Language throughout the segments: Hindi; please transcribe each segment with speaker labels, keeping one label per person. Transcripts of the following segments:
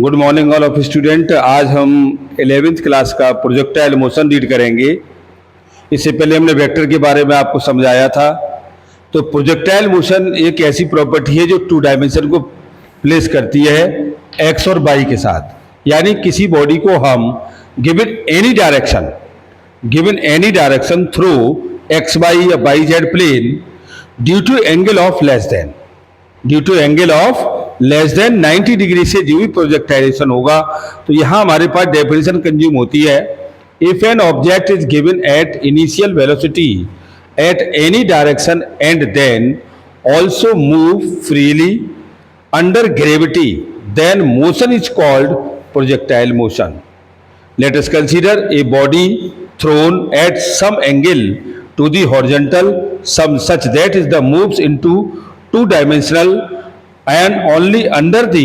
Speaker 1: Good morning all of student. आज हम 11th क्लास का प्रोजेक्टाइल मोशन रीड करेंगे। इससे पहले हमने वेक्टर के बारे में आपको समझाया था। तो प्रोजेक्टाइल मोशन एक ऐसी प्रॉपर्टी है जो टू डायमेंशन को प्लेस करती है एक्स और वाई के साथ। यानी किसी बॉडी को हम given any direction through X Y या Y Z plane due to angle of less than 90 degree से जो भी प्रोजेक्टाइलेशन होगा। तो यहां हमारे पास डेफिनेशन कंज्यूम होती है, if an object is given at initial velocity at any direction and then also move freely under gravity then motion is called projectile motion. Let us consider a body thrown at some angle to the horizontal some such that is the moves into two-dimensional and only under the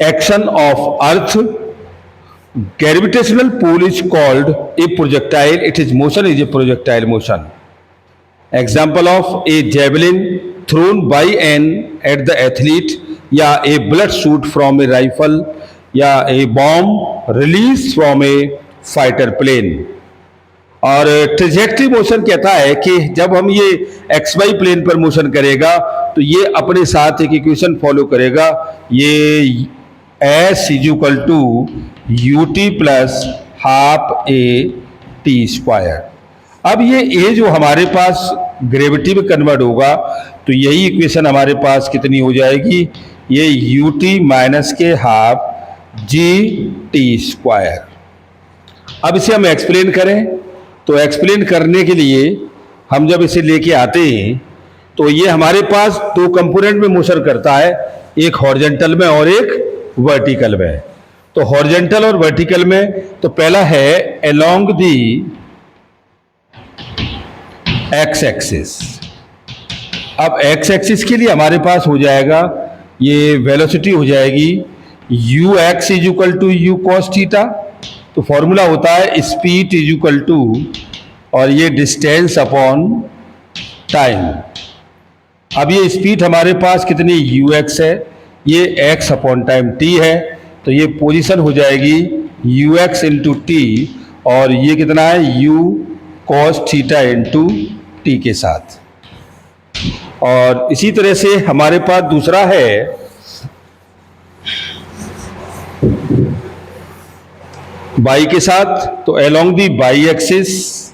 Speaker 1: action of earth gravitational pull is called a projectile. Its motion is a projectile motion. Example of a javelin thrown by an at the athlete, या a bullet shoot from a rifle, या a bomb released from a fighter plane. और ट्रेजेक्टरी मोशन कहता है कि जब हम ये एक्स वाई प्लेन पर मोशन करेगा तो ये अपने साथ एक इक्वेशन फॉलो करेगा, ये s is equal to u t plus half a t square. अब ये ए जो हमारे पास ग्रेविटी में कन्वर्ट होगा तो यही इक्वेशन हमारे पास कितनी हो जाएगी, ये यू टी माइनस के हाफ जी टी स्क्वायर। अब इसे हम एक्सप्लेन करें तो एक्सप्लेन करने के लिए हम जब इसे लेके आते हैं तो ये हमारे पास दो कंपोनेंट में मोशन करता है, एक हॉरिजॉन्टल में और एक वर्टिकल में। तो हॉरिजॉन्टल और वर्टिकल में तो पहला है अलोंग दी एक्स एक्सिस। अब एक्स एक्सिस के लिए हमारे पास हो जाएगा, ये वेलोसिटी हो जाएगी u x is equal to u cos theta. तो फॉर्मूला होता है स्पीड इज इक्वल टू और ये डिस्टेंस अपॉन टाइम। अब ये स्पीड हमारे पास कितनी यू एक्स है, ये एक्स अपॉन टाइम टी है, तो ये पोजीशन हो जाएगी यू एक्स इंटू टी और ये कितना है you cos theta into T के साथ। और इसी तरह से हमारे पास दूसरा है बाई के साथ, तो अलोंग दी बाई एक्सिस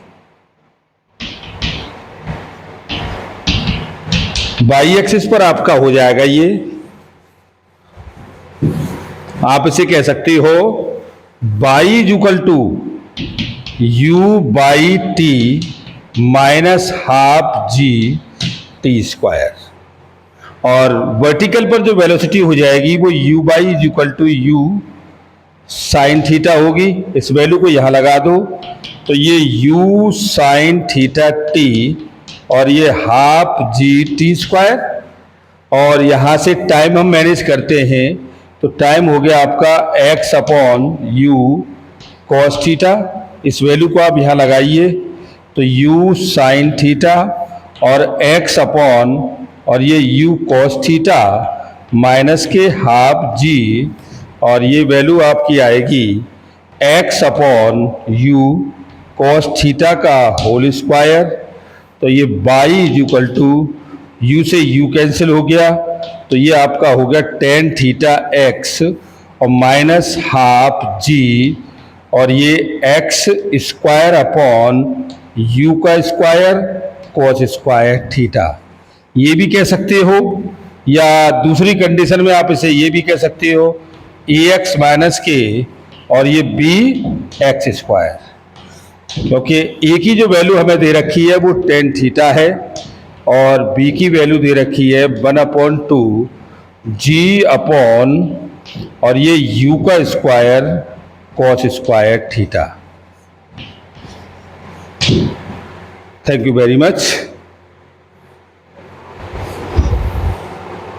Speaker 1: पर आपका हो जाएगा ये, आप इसे कह सकते हो y is equal to u y t minus half g t square. और वर्टिकल पर जो वेलोसिटी हो जाएगी वो u y is equal to u sine theta होगी। इस वैल्यू को यहां लगा दो तो ये u साइन थीटा टी और ये हाफ जी टी स्क्वायर। और यहां से टाइम हम मैनेज करते हैं तो टाइम हो गया आपका x upon u cos theta. इस वैल्यू को आप यहां लगाइए तो u साइन थीटा और x अपॉन और ये u कॉस थीटा माइनस के हाफ जी और ये वैल्यू आपकी आएगी x upon u cos theta का होल स्क्वायर। तो ये y is equal to u से यू कैंसिल हो गया तो ये आपका हो गया टेन थीटा x और माइनस हाफ जी और ये x स्क्वायर अपॉन यू का स्क्वायर कॉस स्क्वायर थीटा। ये भी कह सकते हो या दूसरी कंडीशन में आप इसे ये भी कह सकते हो ए एक्स माइनस के और ये बी एक्स स्क्वायर, क्योंकि ए की जो वैल्यू हमें दे रखी है वो टेन थीटा है और बी की वैल्यू दे रखी है 1/2 जी अपॉन और ये यू का square cos square theta. Thank you very much.